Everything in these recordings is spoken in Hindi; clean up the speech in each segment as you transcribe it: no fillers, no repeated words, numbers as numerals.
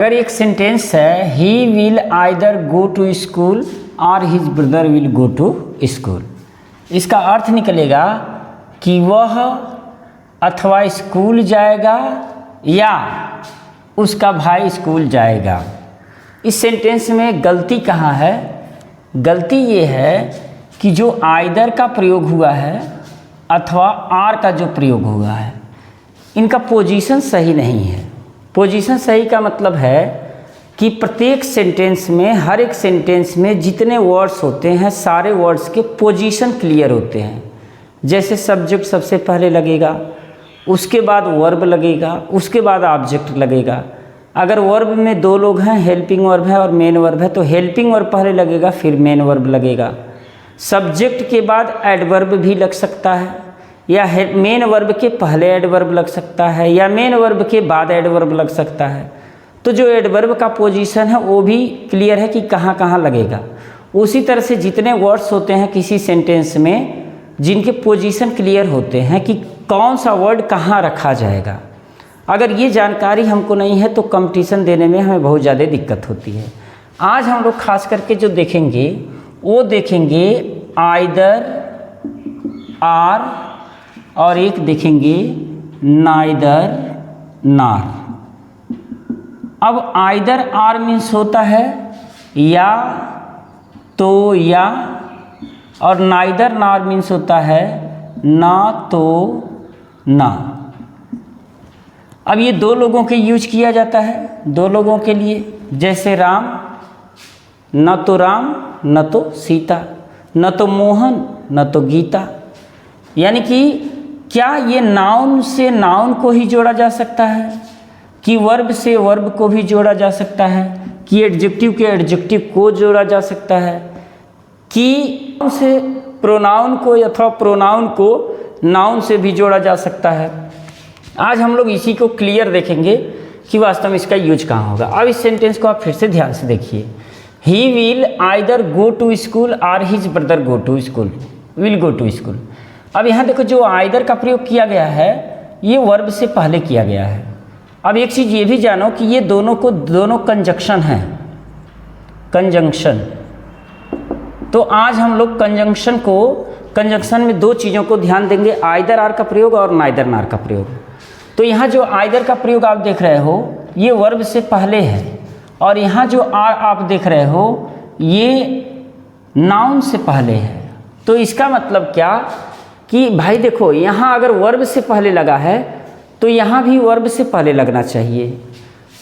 अगर एक सेंटेंस है he will either go to school और his brother will go to school, इसका अर्थ निकलेगा कि वह अथवा स्कूल जाएगा या उसका भाई स्कूल जाएगा। इस सेंटेंस में गलती कहाँ है? गलती ये है कि जो आइदर का प्रयोग हुआ है अथवा आर का जो प्रयोग हुआ है, इनका पोजीशन सही नहीं है। पोजीशन सही का मतलब है कि प्रत्येक सेंटेंस में, हर एक सेंटेंस में जितने वर्ड्स होते हैं सारे वर्ड्स के पोजीशन क्लियर होते हैं। जैसे सब्जेक्ट सबसे पहले लगेगा, उसके बाद वर्ब लगेगा, उसके बाद ऑब्जेक्ट लगेगा। अगर वर्ब में दो लोग हैं, हेल्पिंग वर्ब है और मेन वर्ब है, तो हेल्पिंग वर्ब पहले लगेगा फिर मेन वर्ब लगेगा। सब्जेक्ट के बाद एडवर्ब भी लग सकता है, या मेन वर्ब के पहले एडवर्ब लग सकता है, या मेन वर्ब के बाद एडवर्ब लग सकता है। तो जो एडवर्ब का पोजीशन है वो भी क्लियर है कि कहाँ कहाँ लगेगा। उसी तरह से जितने वर्ड्स होते हैं किसी सेंटेंस में, जिनके पोजीशन क्लियर होते हैं कि कौन सा वर्ड कहाँ रखा जाएगा, अगर ये जानकारी हमको नहीं है तो कंपटीशन देने में हमें बहुत ज़्यादा दिक्कत होती है। आज हम लोग खास करके जो देखेंगे वो देखेंगे आइदर आर और एक देखेंगे नाइदर नार। अब आइदर आर मीन्स होता है या तो या, और नाइदर नार मीन्स होता है ना तो ना। अब ये दो लोगों के यूज किया जाता है, दो लोगों के लिए। जैसे राम, न तो राम न तो सीता, न तो मोहन न तो गीता। यानी कि क्या ये नाउन से नाउन को ही जोड़ा जा सकता है, कि वर्ब से वर्ब को भी जोड़ा जा सकता है, कि एडजेक्टिव के एडजेक्टिव को जोड़ा जा सकता है, कि से प्रोनाउन को अथवा प्रोनाउन को नाउन से भी जोड़ा जा सकता है। आज हम लोग इसी को क्लियर देखेंगे कि वास्तव में इसका यूज कहाँ होगा। अब इस सेंटेंस को आप फिर से ध्यान से देखिए। He will either go to school और his brother go to school, will go to school. अब यहाँ देखो जो आइदर का प्रयोग किया गया है ये वर्ब से पहले किया गया है। अब एक चीज़ ये भी जानो कि ये दोनों कंजक्शन हैं, कंजंक्शन। तो आज हम लोग कंजंक्शन में दो चीज़ों को ध्यान देंगे, आइदर आर का प्रयोग और नाइदर नार का प्रयोग। तो यहाँ जो आइदर का प्रयोग आप देख रहे हो ये वर्ब से पहले है, और यहाँ जो आर आप देख रहे हो ये नाउन से पहले है। तो इसका मतलब क्या कि भाई देखो, यहाँ अगर वर्ब से पहले लगा है तो यहाँ भी वर्ब से पहले लगना चाहिए,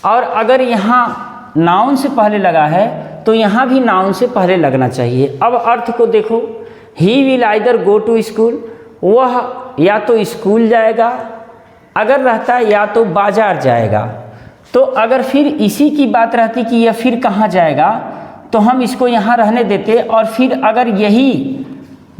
और अगर यहाँ नाउन से पहले लगा है तो यहाँ भी नाउन से पहले लगना चाहिए। अब अर्थ को देखो, he will either go to school, वह या तो स्कूल जाएगा, अगर रहता है या तो बाजार जाएगा। तो अगर फिर इसी की बात रहती कि यह फिर कहाँ जाएगा तो हम इसको यहाँ रहने देते, और फिर अगर यही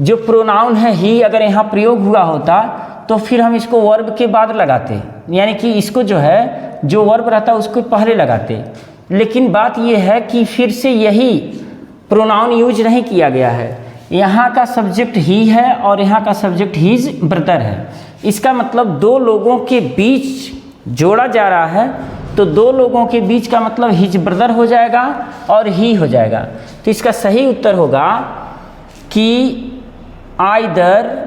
जो प्रोनाउन है ही अगर यहाँ प्रयोग हुआ होता तो फिर हम इसको वर्ब के बाद लगाते, यानी कि इसको जो है जो वर्ब रहता उसको पहले लगाते। लेकिन बात ये है कि फिर से यही प्रोनाउन यूज नहीं किया गया है, यहाँ का सब्जेक्ट ही है और यहाँ का सब्जेक्ट हिज ब्रदर है। इसका मतलब दो लोगों के बीच जोड़ा जा रहा है, तो दो लोगों के बीच का मतलब हिज ब्रदर हो जाएगा और ही हो जाएगा। तो इसका सही उत्तर होगा कि either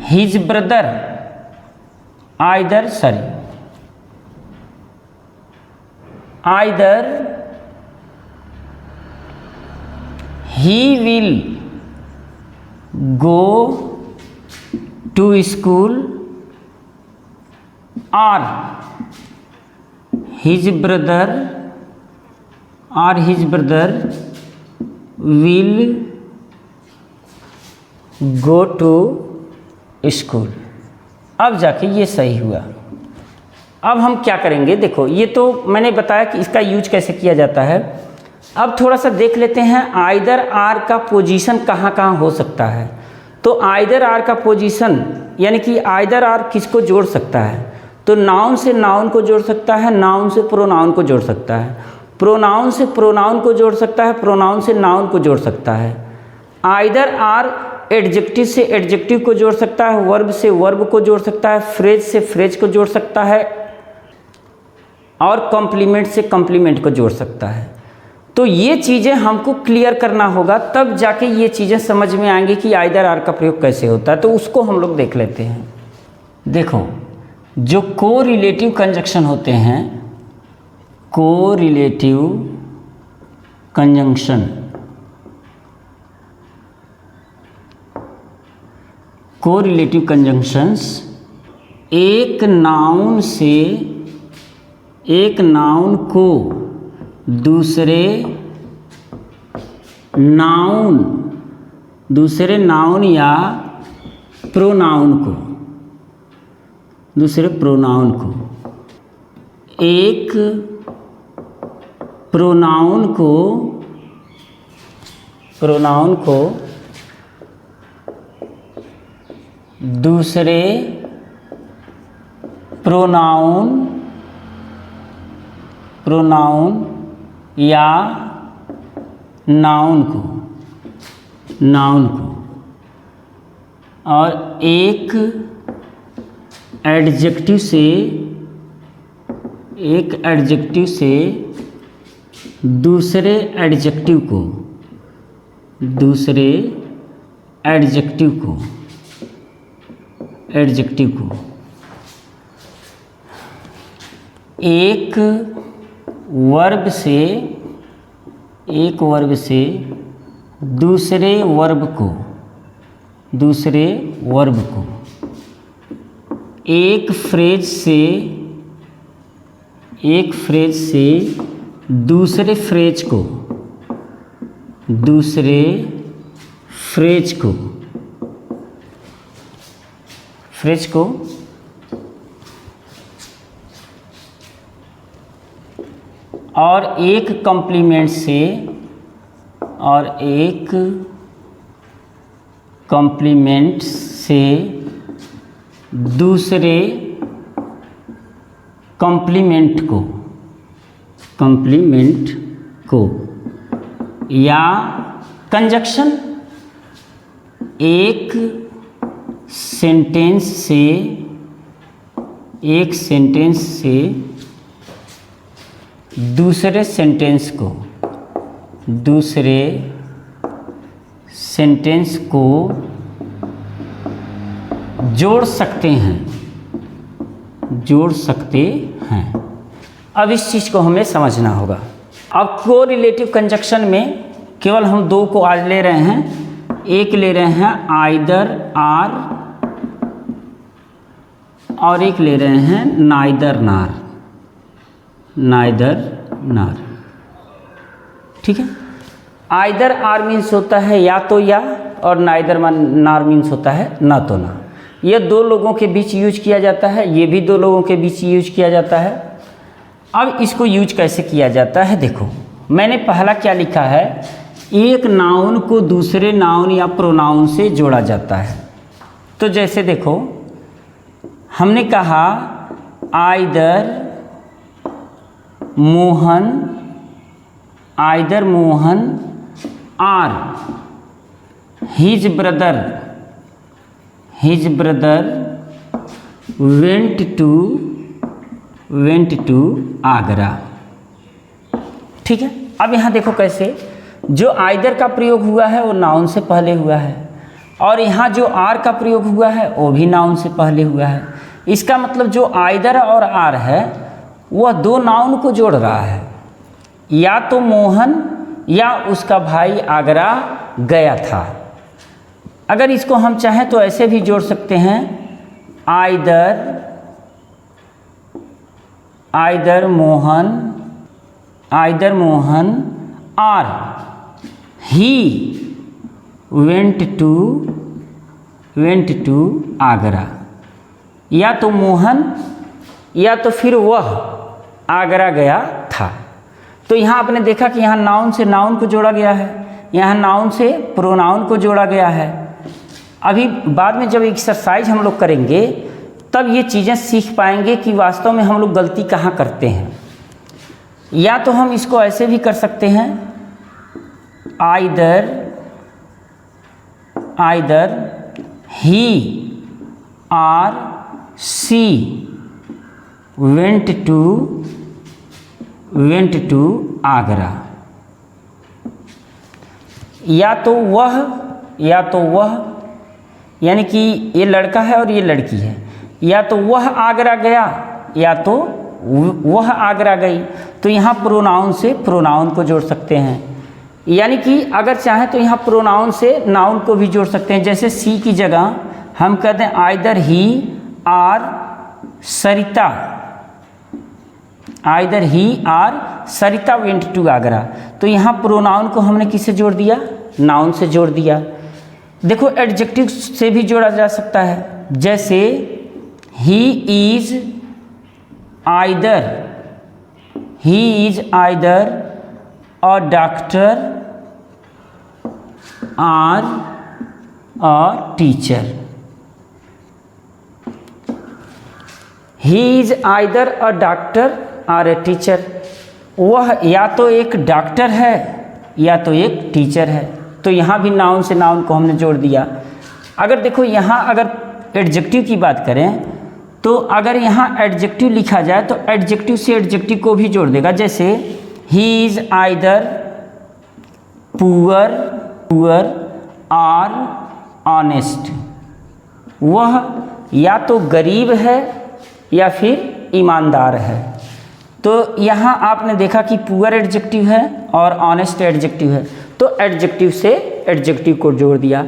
his brother, either he will go to school और his brother will go to school. अब जाके ये सही हुआ। अब हम क्या करेंगे, देखो ये तो मैंने बताया कि इसका यूज कैसे किया जाता है। अब थोड़ा सा देख लेते हैं आइदर आर का पोजीशन कहाँ कहाँ हो सकता है। तो आइदर आर का पोजीशन यानी कि आइदर आर किसको जोड़ सकता है, तो नाउन से नाउन को जोड़ सकता है, नाउन से प्रोनाउन को जोड़ सकता है, प्रोनाउन से प्रोनाउन को जोड़ सकता है, प्रोनाउन से नाउन को जोड़ सकता है। आइदर आर एडजेक्टिव से एडजेक्टिव को जोड़ सकता है, वर्ब से वर्ब को जोड़ सकता है, फ्रेज से फ्रेज को जोड़ सकता है, और कॉम्प्लीमेंट से कॉम्प्लीमेंट को जोड़ सकता है। तो ये चीज़ें हमको क्लियर करना होगा, तब जाके ये चीज़ें समझ में आएंगी कि आइदर आर का प्रयोग कैसे होता है। तो उसको हम लोग देख लेते हैं। देखो, जो कोरिलेटिव कंजंक्शन होते हैं, कोरिलेटिव कंजंक्शन, कोरिलेटिव कंजंक्शंस एक नाउन को दूसरे नाउन या प्रोनाउन को, एक प्रोनाउन को दूसरे प्रोनाउन या नाउन को और एक एडजेक्टिव से दूसरे एडजेक्टिव को एक वर्ब से दूसरे वर्ब को एक फ्रेज से दूसरे फ्रेज को और एक कॉम्प्लीमेंट से दूसरे कॉम्प्लीमेंट को या कंजक्शन एक सेंटेंस से दूसरे सेंटेंस को जोड़ सकते हैं। अब इस चीज़ को हमें समझना होगा। अब कोरिलेटिव कंजक्शन में केवल हम दो को आज ले रहे हैं। एक ले रहे हैं आइदर आर और एक ले रहे हैं नाइदर नार। ठीक है। आइदर आर मीन्स होता है या तो या, और नाइदर नार मीन्स होता है ना तो ना। ये दो लोगों के बीच यूज किया जाता है, ये भी दो लोगों के बीच यूज किया जाता है। अब इसको यूज कैसे किया जाता है, देखो मैंने पहला क्या लिखा है, एक नाउन को दूसरे नाउन या प्रोनाउन से जोड़ा जाता है। तो जैसे देखो हमने कहा either Mohan or his brother went to Agra. ठीक है। अब यहाँ देखो कैसे जो आइदर का प्रयोग हुआ है वो नाउन से पहले हुआ है, और यहाँ जो आर का प्रयोग हुआ है वो भी नाउन से पहले हुआ है। इसका मतलब जो आइदर और आर है वह दो नाउन को जोड़ रहा है, या तो मोहन या उसका भाई आगरा गया था। अगर इसको हम चाहें तो ऐसे भी जोड़ सकते हैं, either Mohan or he went to Agra. या तो मोहन या तो फिर वह आगरा गया था। तो यहाँ आपने देखा कि यहाँ नाउन से नाउन को जोड़ा गया है, यहाँ नाउन से प्रोनाउन को जोड़ा गया है। अभी बाद में जब एक्सरसाइज हम लोग करेंगे तब ये चीज़ें सीख पाएंगे कि वास्तव में हम लोग गलती कहाँ करते हैं। या तो हम इसको ऐसे भी कर सकते हैं, either he or she went to went to Agra. या तो वह यानी कि ये लड़का है और ये लड़की है, या तो वह आगरा गया या तो वह आगरा गई। तो यहाँ प्रोनाउन से प्रोनाउन को जोड़ सकते हैं, यानी कि अगर चाहें तो यहाँ प्रोनाउन से नाउन को भी जोड़ सकते हैं। जैसे सी की जगह हम कहते हैं either he or Sarita, either he or Sarita went to Agra. तो यहाँ प्रोनाउन को हमने किससे जोड़ दिया? नाउन से जोड़ दिया। देखो एडजेक्टिव से भी जोड़ा जा सकता है, जैसे he is either a doctor or a teacher. He is either a doctor or a teacher. वह या तो एक डॉक्टर है या तो एक टीचर है। तो यहाँ भी नाउन से नाउन को हमने जोड़ दिया। अगर देखो यहाँ अगर एडजेक्टिव की बात करें तो अगर यहाँ एडजेक्टिव लिखा जाए तो एडजेक्टिव से एडजेक्टिव को भी जोड़ देगा। जैसे he is either poor or honest. वह या तो गरीब है या फिर ईमानदार है। तो यहाँ आपने देखा कि पुअर एडजेक्टिव है और ऑनेस्ट एडजेक्टिव है, तो एडजेक्टिव से एडजेक्टिव को जोड़ दिया।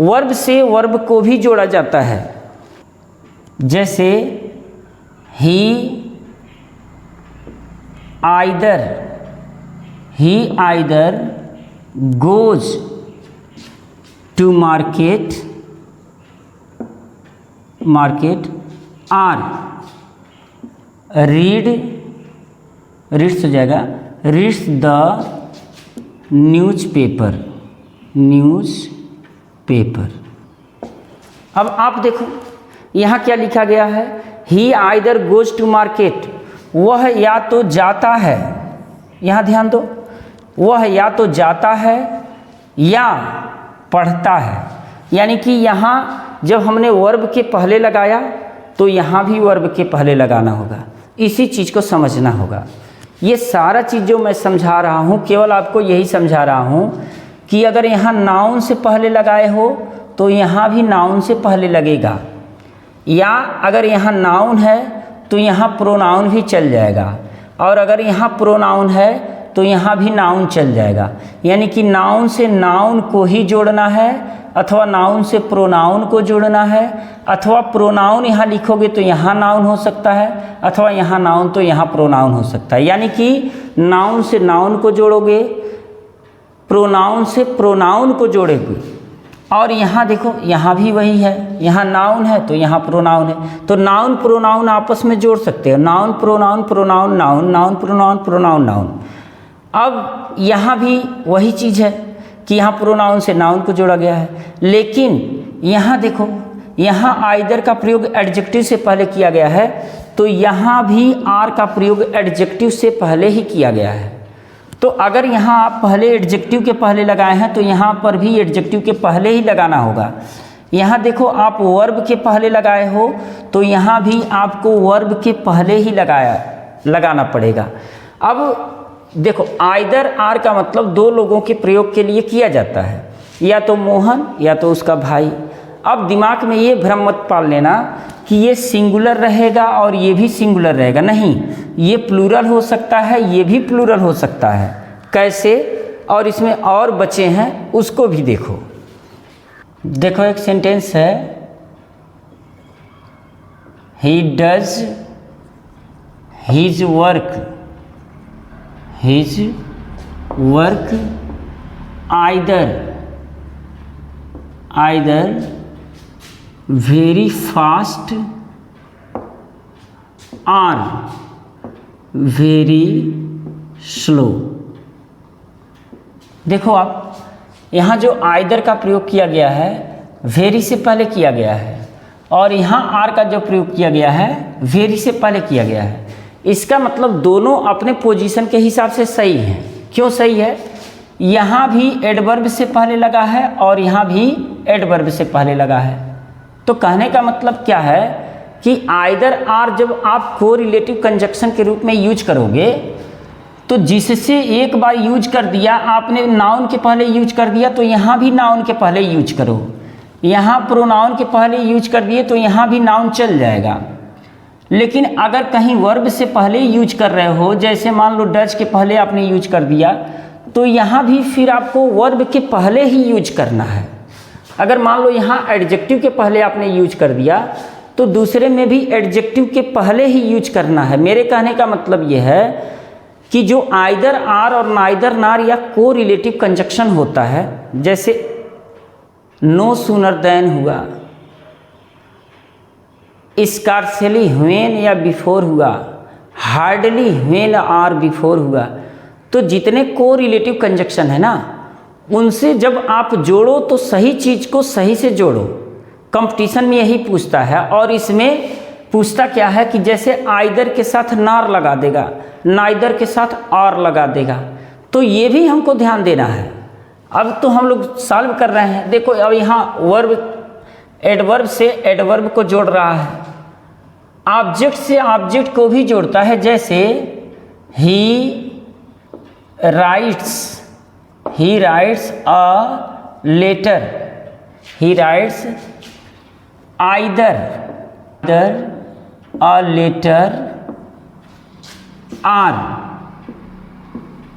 वर्ब से वर्ब को भी जोड़ा जाता है, जैसे he either goes to market or reads हो जाएगा, रीड्स द न्यूज़पेपर। अब आप देखो यहाँ क्या लिखा गया है, ही आइदर गोज टू मार्केट। वह या तो जाता है, यहाँ ध्यान दो, वह या तो जाता है या पढ़ता है। यानी कि यहाँ जब हमने वर्ब के पहले लगाया तो यहाँ भी वर्ब के पहले लगाना होगा। इसी चीज़ को समझना होगा। ये सारा चीज़ जो मैं समझा रहा हूँ केवल आपको यही समझा रहा हूँ कि अगर यहाँ नाउन से पहले लगाए हो तो यहाँ भी नाउन से पहले लगेगा, या अगर यहाँ नाउन है तो यहाँ प्रोनाउन भी चल जाएगा, और अगर यहाँ प्रोनाउन है तो यहाँ भी नाउन चल जाएगा। यानी कि नाउन से नाउन को ही जोड़ना है, अथवा नाउन से प्रोनाउन को जोड़ना है, अथवा प्रोनाउन यहाँ लिखोगे तो यहाँ नाउन हो सकता है, अथवा यहाँ नाउन तो यहाँ प्रोनाउन हो सकता है। यानी कि नाउन से नाउन को जोड़ोगे, प्रोनाउन से प्रोनाउन को जोड़ोगे। और यहाँ देखो यहाँ भी वही है, यहाँ नाउन है तो यहाँ प्रोनाउन है, तो नाउन प्रोनाउन आपस में जोड़ सकते हो। Noun pronoun pronoun noun, noun pronoun pronoun noun. अब यहाँ भी वही चीज़ है कि यहाँ प्रोनाउन से नाउन को जोड़ा गया है, लेकिन यहाँ देखो यहाँ आइदर का प्रयोग एडजेक्टिव से पहले किया गया है, तो यहाँ भी आर का प्रयोग एडजेक्टिव से पहले ही किया गया है। तो अगर यहाँ आप पहले एडजेक्टिव के पहले लगाए हैं तो यहाँ पर भी एडजेक्टिव के पहले ही लगाना होगा। यहाँ देखो आप वर्ब के पहले लगाए हो तो यहाँ भी आपको वर्ब के पहले ही लगाना पड़ेगा। अब देखो आइदर आर का मतलब दो लोगों के प्रयोग के लिए किया जाता है, या तो मोहन या तो उसका भाई। अब दिमाग में ये भ्रम मत पाल लेना कि ये सिंगुलर रहेगा और ये भी सिंगुलर रहेगा, नहीं, ये प्लूरल हो सकता है, ये भी प्लूरल हो सकता है। कैसे? और इसमें और बचे हैं उसको भी देखो। देखो एक सेंटेंस है, he does his work either very fast or very slow. देखो आप यहाँ जो आइदर का प्रयोग किया गया है वेरी से पहले किया गया है, और यहाँ आर का जो प्रयोग किया गया है वेरी से पहले किया गया है। इसका मतलब दोनों अपने पोजीशन के हिसाब से सही हैं। क्यों सही है? यहाँ भी एडवर्ब से पहले लगा है और यहाँ भी एडवर्ब से पहले लगा है। तो कहने का मतलब क्या है कि आइदर आर जब आप कोरिलेटिव कंजक्शन के रूप में यूज करोगे तो जिससे एक बार यूज कर दिया आपने, नाउन के पहले यूज कर दिया, तो यहाँ भी नाउन के पहले यूज करो। यहाँ प्रोनाउन के पहले यूज कर दिए तो यहाँ भी नाउन चल जाएगा। लेकिन अगर कहीं वर्ब से पहले यूज कर रहे हो, जैसे मान लो डज के पहले आपने यूज कर दिया, तो यहाँ भी फिर आपको वर्ब के पहले ही यूज करना है। अगर मान लो यहाँ एडजेक्टिव के पहले आपने यूज कर दिया, तो दूसरे में भी एडजेक्टिव के पहले ही यूज करना है। मेरे कहने का मतलब ये है कि जो आइदर आर और नाइदर नार या को रिलेटिव कंजक्शन होता है, जैसे नो सूनर देन हुआ, स्कार्सली व्हेन या बिफोर हुआ, हार्डली व्हेन आर बिफोर हुआ, तो जितने को रिलेटिव कंजक्शन है ना, उनसे जब आप जोड़ो तो सही चीज़ को सही से जोड़ो। कंपटीशन में यही पूछता है। और इसमें पूछता क्या है कि जैसे आइदर के साथ नार लगा देगा, नाइदर के साथ आर लगा देगा, तो ये भी हमको ध्यान देना है। अब तो हम लोग सॉल्व कर रहे हैं। देखो अब यहाँ वर्ब एडवर्ब से एडवर्ब को जोड़ रहा है, ऑब्जेक्ट से ऑब्जेक्ट को भी जोड़ता है। जैसे he writes a letter, he writes either a letter or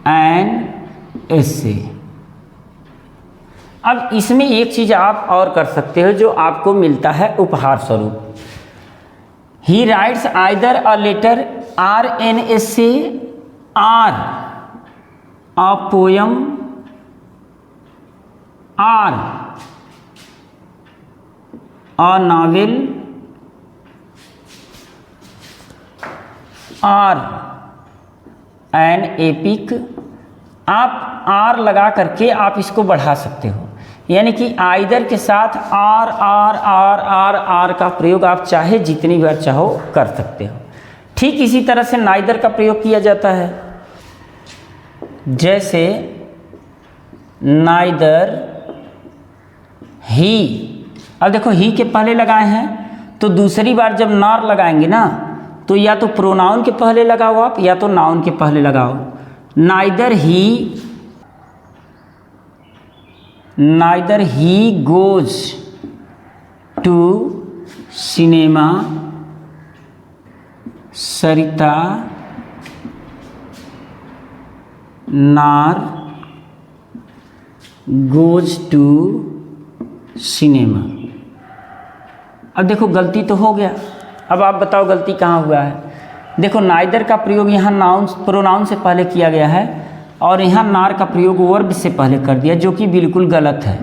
an essay. अब इसमें एक चीज़ आप और कर सकते हो जो आपको मिलता है उपहार स्वरूप। He writes either a letter or an essay or a poem or a novel or an epic. आप आर लगा करके आप इसको बढ़ा सकते हो, यानी कि आइदर के साथ or or or or or का प्रयोग आप चाहे जितनी बार चाहो कर सकते हो। ठीक इसी तरह से नाइदर का प्रयोग किया जाता है। जैसे नाइदर ही, अब देखो ही के पहले लगाए हैं, तो दूसरी बार जब नार लगाएंगे ना, तो या तो प्रोनाउन के पहले लगाओ आप, या तो नाउन के पहले लगाओ। Neither he goes to cinema, Sarita nor goes to cinema. अब देखो गलती तो हो गया, अब आप बताओ गलती कहाँ हुआ है। देखो नाइदर का प्रयोग यहाँ नाउन प्रोनाउन से पहले किया गया है, और यहाँ नार का प्रयोग वर्ब से पहले कर दिया, जो कि बिल्कुल गलत है।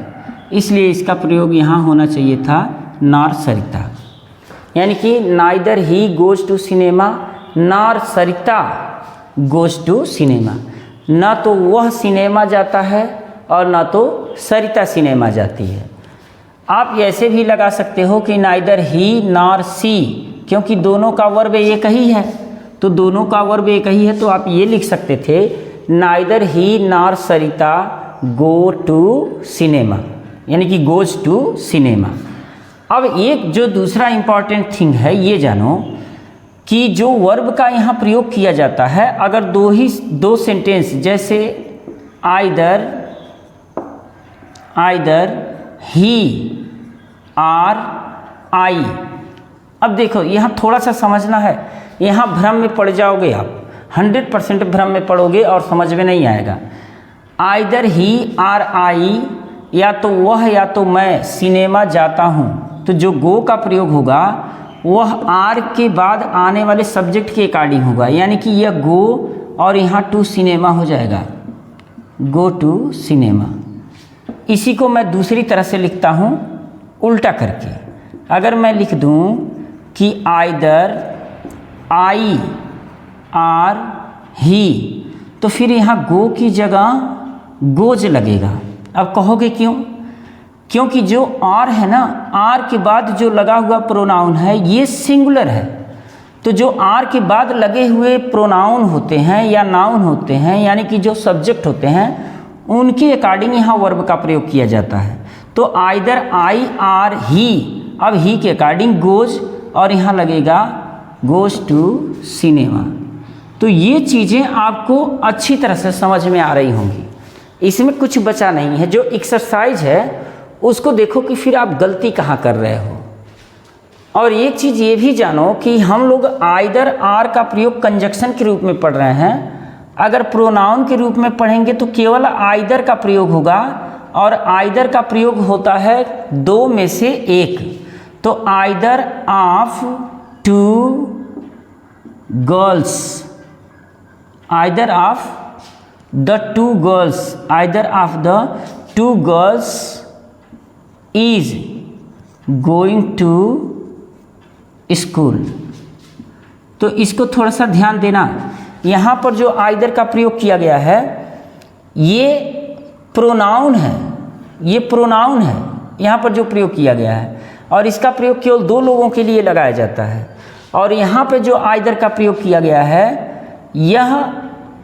इसलिए इसका प्रयोग यहाँ होना चाहिए था नार सरिता, यानी कि neither he goes to cinema, nor Sarita goes to cinema. ना तो वह सिनेमा जाता है और ना तो सरिता सिनेमा जाती है। आप ऐसे भी लगा सकते हो कि नाइदर ही नार सी, क्योंकि दोनों का वर्ब एक ही है, तो दोनों का वर्ब एक ही है, तो आप ये लिख सकते थे नाइदर ही नार सरिता गो टू सिनेमा, यानी कि गोज टू सिनेमा। अब एक जो दूसरा इम्पॉर्टेंट थिंग है, ये जानो कि जो वर्ब का यहाँ प्रयोग किया जाता है, अगर दो सेंटेंस, जैसे आइदर ही आर आई। अब देखो यहाँ थोड़ा सा समझना है, यहाँ भ्रम में पड़ जाओगे आप, 100% भ्रम में पड़ोगे और समझ में नहीं आएगा। आइदर ही आर आई, या तो वह या तो मैं सिनेमा जाता हूँ, तो जो गो का प्रयोग होगा वह आर के बाद आने वाले सब्जेक्ट के अकॉर्डिंग होगा, यानी कि यह गो और यहाँ टू सिनेमा हो जाएगा, गो टू सिनेमा। इसी को मैं दूसरी तरह से लिखता हूँ उल्टा करके। अगर मैं लिख दूँ कि आइदर आई आर ही, तो फिर यहाँ गो की जगह गोज लगेगा। अब कहोगे क्यों? क्योंकि जो आर है ना, आर के बाद जो लगा हुआ प्रोनाउन है ये सिंगुलर है, तो जो आर के बाद लगे हुए प्रोनाउन होते हैं या नाउन होते हैं, यानी कि जो सब्जेक्ट होते हैं, उनके अकॉर्डिंग यहाँ वर्ब का प्रयोग किया जाता है। तो आइदर आई आर ही, अब ही के अकॉर्डिंग गोज, और यहाँ लगेगा गोज टू सिनेमा। तो ये चीज़ें आपको अच्छी तरह से समझ में आ रही होंगी, इसमें कुछ बचा नहीं है। जो एक्सरसाइज है उसको देखो कि फिर आप गलती कहाँ कर रहे हो। और एक चीज़ ये भी जानो कि हम लोग आइदर आर का प्रयोग कंजक्शन के रूप में पढ़ रहे हैं। अगर प्रोनाउन के रूप में पढ़ेंगे तो केवल आइदर का प्रयोग होगा, और आइदर का प्रयोग होता है दो में से एक। तो either of two girls, either of the two girls, either of the two girls is going to school. तो इसको थोड़ा सा ध्यान देना, यहाँ पर जो आइदर का प्रयोग किया गया है ये प्रोनाउन है, ये प्रोनाउन है यहाँ पर जो प्रयोग किया गया है, और इसका प्रयोग केवल दो लोगों के लिए लगाया जाता है। और यहाँ पे जो आइदर का प्रयोग किया गया है यह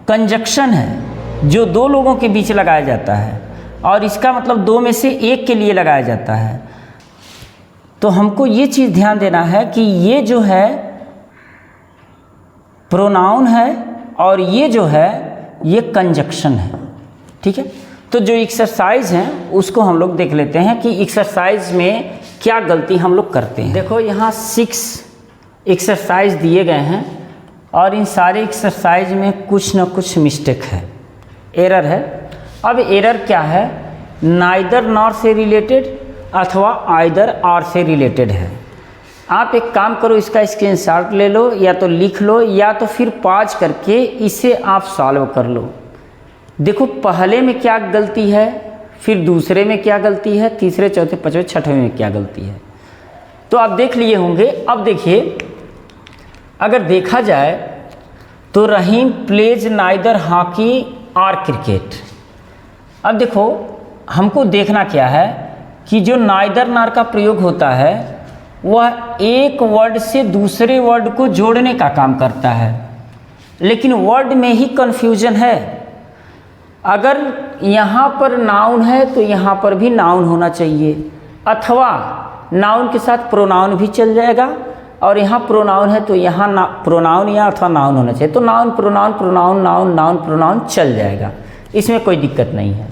कंजक्शन है जो दो लोगों के बीच लगाया जाता है, और इसका मतलब दो में से एक के लिए लगाया जाता है। तो हमको ये चीज़ ध्यान देना है कि ये जो है प्रोनाउन है और ये जो है ये कंजक्शन है, ठीक है। तो जो एक्सरसाइज हैं उसको हम लोग देख लेते हैं कि एक्सरसाइज में क्या गलती हम लोग करते हैं। देखो यहाँ 6 एक्सरसाइज दिए गए हैं और इन सारे एक्सरसाइज में कुछ ना कुछ मिस्टेक है, एरर है। अब एरर क्या है, नाइदर नॉर से रिलेटेड अथवा आइदर आर से रिलेटेड है। आप एक काम करो, इसका स्क्रीनशॉट ले लो या तो लिख लो या तो फिर पॉज करके इसे आप सॉल्व कर लो। देखो पहले में क्या गलती है, फिर दूसरे में क्या गलती है, तीसरे चौथे पांचवें छठवें में क्या गलती है, तो आप देख लिए होंगे। अब देखिए, अगर देखा जाए तो रहीम प्लेज नाइदर हॉकी और क्रिकेट। अब देखो हमको देखना क्या है कि जो नाइदर नार का प्रयोग होता है वह एक वर्ड से दूसरे वर्ड को जोड़ने का काम करता है, लेकिन वर्ड में ही कन्फ्यूजन है। अगर यहाँ पर नाउन है तो यहाँ पर भी नाउन होना चाहिए, अथवा नाउन के साथ प्रोनाउन भी चल जाएगा, और यहाँ प्रोनाउन है तो यहाँ प्रोनाउन या अथवा नाउन होना चाहिए। तो noun pronoun pronoun noun noun pronoun चल जाएगा, इसमें कोई दिक्कत नहीं है।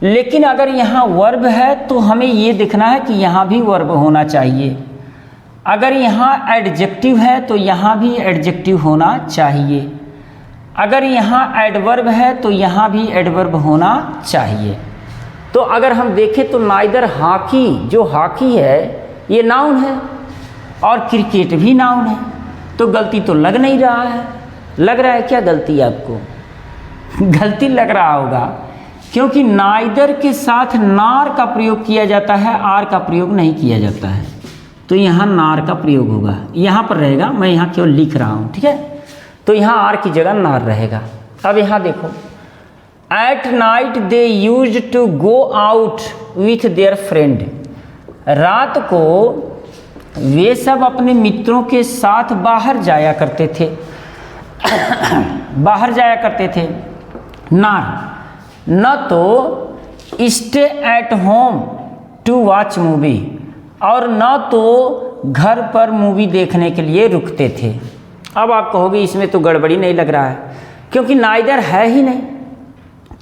लेकिन अगर यहाँ वर्ब है तो हमें ये देखना है कि यहाँ भी वर्ब होना चाहिए। अगर यहाँ एडजेक्टिव है तो यहाँ भी एडजेक्टिव होना चाहिए। अगर यहाँ एडवर्ब है तो यहाँ भी एडवर्ब होना चाहिए। तो अगर हम देखें तो नाइदर हॉकी, जो हॉकी है ये नाउन है और क्रिकेट भी नाउन है, तो गलती तो लग नहीं रहा है। लग रहा है क्या गलती आपको? गलती लग रहा होगा, क्योंकि नाइदर के साथ नार का प्रयोग किया जाता है, आर का प्रयोग नहीं किया जाता है। तो यहाँ नार का प्रयोग होगा, यहाँ पर रहेगा, मैं यहाँ केवल लिख रहा हूँ, ठीक है। तो यहाँ आर की जगह नार रहेगा। अब यहाँ देखो, at night they use to go out with their friend. रात को वे सब अपने मित्रों के साथ बाहर जाया करते थे। बाहर जाया करते थे। नार, न तो stay at home to watch movie, और न तो घर पर मूवी देखने के लिए रुकते थे। अब आप कहोगे इसमें तो गड़बड़ी नहीं लग रहा है, क्योंकि नाइदर है ही नहीं।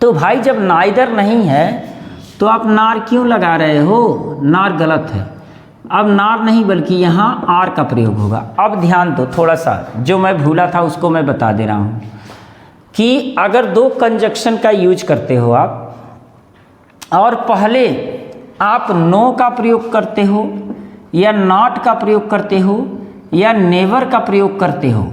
तो भाई जब नाइदर नहीं है तो आप नार क्यों लगा रहे हो? नार गलत है। अब नार नहीं बल्कि यहाँ आर का प्रयोग होगा। अब ध्यान दो थोड़ा सा, जो मैं भूला था उसको मैं बता दे रहा हूँ कि अगर दो कंजक्शन का यूज करते हो आप, और पहले आप नो का प्रयोग करते हो या नॉट का प्रयोग करते हो या नेवर का प्रयोग करते हो,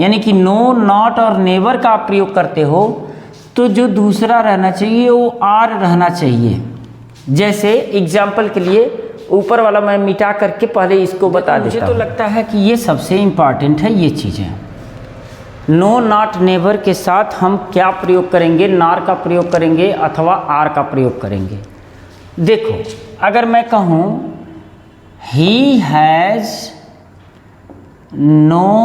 यानी कि नो, नॉट और नेवर का प्रयोग करते हो, तो जो दूसरा रहना चाहिए वो आर रहना चाहिए। जैसे एग्जाम्पल के लिए ऊपर वाला मैं मिटा करके पहले इसको बता देता हूँ। मुझे तो लगता है कि ये सबसे इम्पॉर्टेंट है ये चीज़ें। नो, नॉट, नेवर के साथ हम क्या प्रयोग करेंगे? नार का प्रयोग करेंगे अथवा आर का प्रयोग करेंगे। देखो, अगर मैं कहूँ he has no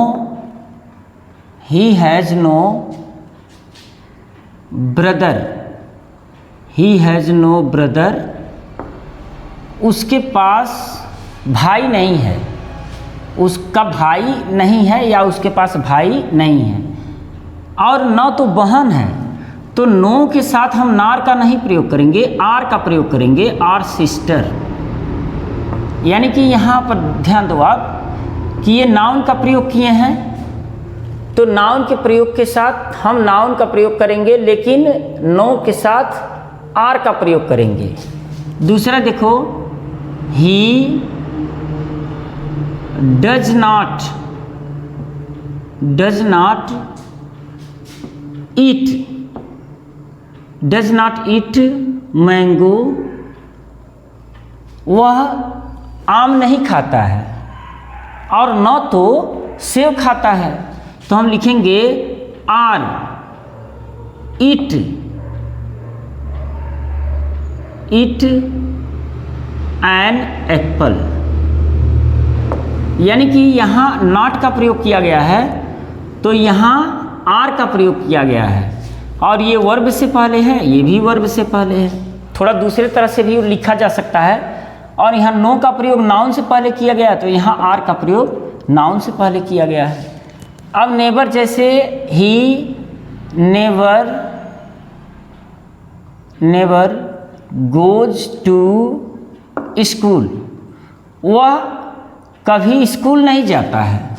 brother, he has no brother, उसके पास भाई नहीं है, उसका भाई नहीं है या उसके पास भाई नहीं है, और न तो बहन है, तो नो के साथ हम नार का नहीं प्रयोग करेंगे, आर का प्रयोग करेंगे, आर सिस्टर। यानी कि यहाँ पर ध्यान दो आप कि ये नाउन का प्रयोग किए हैं, तो नाउन के प्रयोग के साथ हम नाउन का प्रयोग करेंगे, लेकिन नो के साथ आर का प्रयोग करेंगे। दूसरा देखो, he does not eat mango, वह आम नहीं खाता है, और न तो सेब खाता है, तो हम लिखेंगे आर ईट एन एप्पल। यानी कि यहाँ नॉट का प्रयोग किया गया है, तो यहाँ आर का प्रयोग किया गया है, और ये वर्ब से पहले है, ये भी वर्ब से पहले है। थोड़ा दूसरे तरह से भी लिखा जा सकता है, और यहाँ नो का प्रयोग नाउन से पहले किया गया, तो यहाँ आर का प्रयोग नाउन से पहले किया गया है। अब नेवर, जैसे he never goes to school, वह कभी स्कूल नहीं जाता है,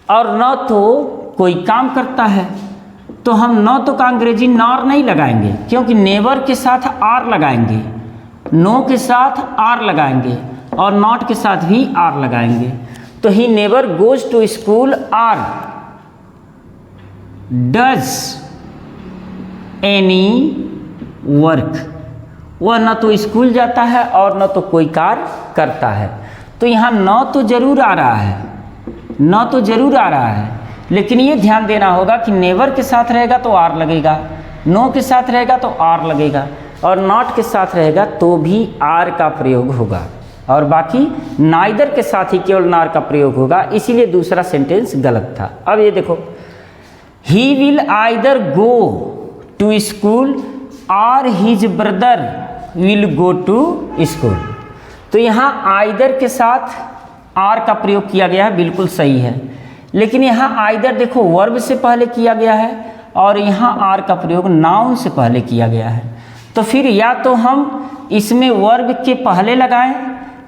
और न तो कोई काम करता है, तो हम न तो का अंग्रेजी नॉर नहीं लगाएंगे, क्योंकि नेवर के साथ आर लगाएंगे, नो के साथ आर लगाएंगे, और नॉट के साथ भी आर लगाएंगे। तो he never goes to school or does any work, वह न तो स्कूल जाता है और न तो कोई कार्य करता है। तो यहाँ न तो जरूर आ रहा है, लेकिन ये ध्यान देना होगा कि नेवर के साथ रहेगा तो आर लगेगा, नो के साथ रहेगा तो आर लगेगा, और नॉट के साथ रहेगा तो भी आर का प्रयोग होगा, और बाकी नाइदर के साथ ही केवल नार का प्रयोग होगा। इसीलिए दूसरा सेंटेंस गलत था। अब ये देखो, he will either go to school और his brother will go to school. तो यहाँ आइदर के साथ आर का प्रयोग किया गया है, बिल्कुल सही है, लेकिन यहाँ आइदर देखो वर्ब से पहले किया गया है, और यहाँ आर का प्रयोग नाउन से पहले किया गया है। तो फिर या तो हम इसमें वर्ब के पहले लगाएं,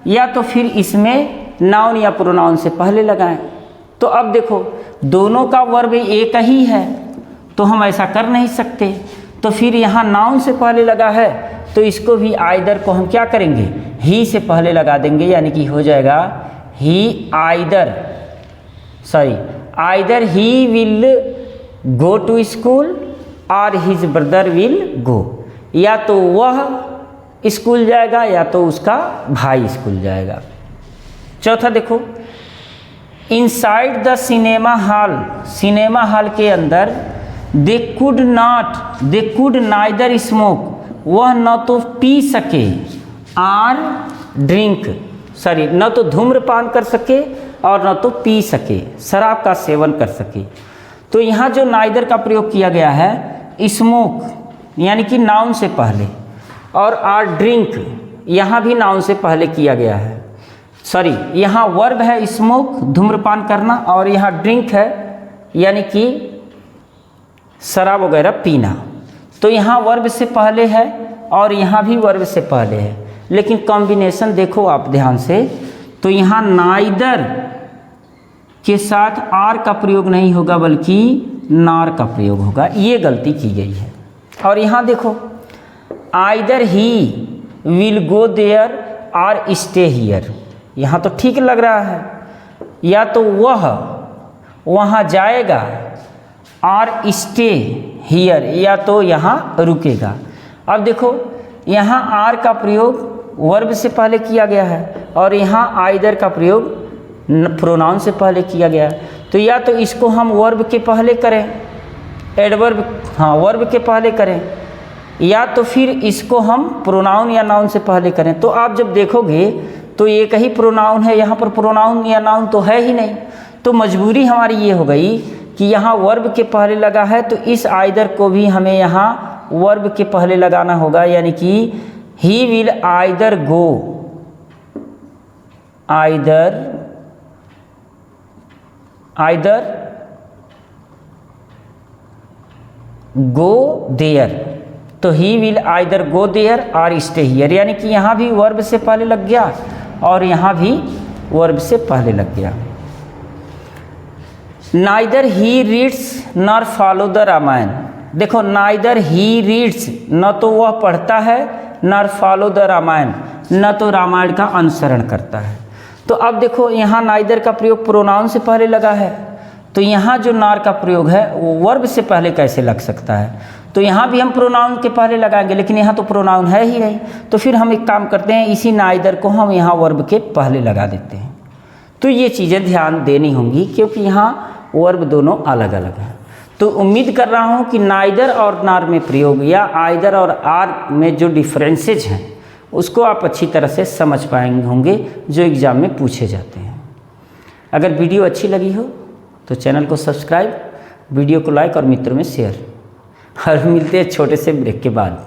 या तो फिर इसमें नाउन या प्रोनाउन से पहले लगाएं। तो अब देखो, दोनों का वर्ब एक ही है, तो हम ऐसा कर नहीं सकते। तो फिर यहाँ नाउन से पहले लगा है, तो इसको भी आइदर को हम क्या करेंगे, ही से पहले लगा देंगे, यानी कि हो जाएगा he either he will go to school और हिज ब्रदर विल गो। या तो वह स्कूल जाएगा या तो उसका भाई स्कूल जाएगा। चौथा देखो, इनसाइड द सिनेमा हॉल के अंदर दे कुड नाइदर स्मोक, वह न तो पी सके और न तो धूम्रपान कर सके और न तो पी सके, शराब का सेवन कर सके। तो यहाँ जो नाइदर का प्रयोग किया गया है स्मोक यानी कि नाउन से पहले, और आर ड्रिंक यहाँ भी नाउन से पहले किया गया है। यहाँ वर्ब है स्मोक धूम्रपान करना, और यहाँ ड्रिंक है यानी कि शराब वगैरह पीना। तो यहाँ वर्ब से पहले है और यहाँ भी वर्ब से पहले है, लेकिन कॉम्बिनेशन देखो आप ध्यान से, तो यहाँ नाइदर के साथ आर का प्रयोग नहीं होगा बल्कि नार का प्रयोग होगा, ये गलती की गई है। और यहाँ देखो, either he will go there और स्टे हियर, यहाँ तो ठीक लग रहा है, या तो वह वहाँ जाएगा और स्टे हियर, या तो यहाँ रुकेगा। अब देखो, यहाँ आर का प्रयोग वर्ब से पहले किया गया है और यहाँ आइदर का प्रयोग प्रोनाउन से पहले किया गया है। तो या तो इसको हम वर्ब के पहले करें, वर्ब के पहले करें, या तो फिर इसको हम प्रोनाउन या नाउन से पहले करें। तो आप जब देखोगे तो एक ही प्रोनाउन है, यहाँ पर प्रोनाउन या नाउन तो है ही नहीं। तो मजबूरी हमारी ये हो गई कि यहाँ वर्ब के पहले लगा है, तो इस आइदर को भी हमें यहाँ वर्ब के पहले लगाना होगा, यानी कि he will either go, go there, तो he will either go there और स्टे हियर, यानी कि यहाँ भी वर्ब से पहले लग गया और यहाँ भी वर्ब से पहले लग गया। Neither he reads nor follow the Ramayana, देखो नाइदर ही रीड्स, न तो वह पढ़ता है, नॉर फॉलो द रामायण, न तो रामायण का अनुसरण करता है। तो अब देखो यहाँ नाइदर का प्रयोग प्रोनाउन से पहले लगा है, तो यहाँ जो नार का प्रयोग है वो वर्ब से पहले कैसे लग सकता है? तो यहाँ भी हम प्रोनाउन के पहले लगाएंगे, लेकिन यहाँ तो प्रोनाउन है ही नहीं। तो फिर हम एक काम करते हैं, इसी नाइदर को हम यहाँ वर्ब के पहले लगा देते हैं। तो ये चीज़ें ध्यान देनी होंगी क्योंकि यहाँ वर्ब दोनों अलग अलग हैं। तो उम्मीद कर रहा हूँ कि नाइदर और नार में प्रयोग या आइदर और आर में जो डिफरेंसेज हैं उसको आप अच्छी तरह से समझ पाएंगे होंगे जो एग्ज़ाम में पूछे जाते हैं। अगर वीडियो अच्छी लगी हो तो चैनल को सब्सक्राइब, वीडियो को लाइक और मित्रों में शेयर। और मिलते हैं छोटे से ब्रेक के बाद।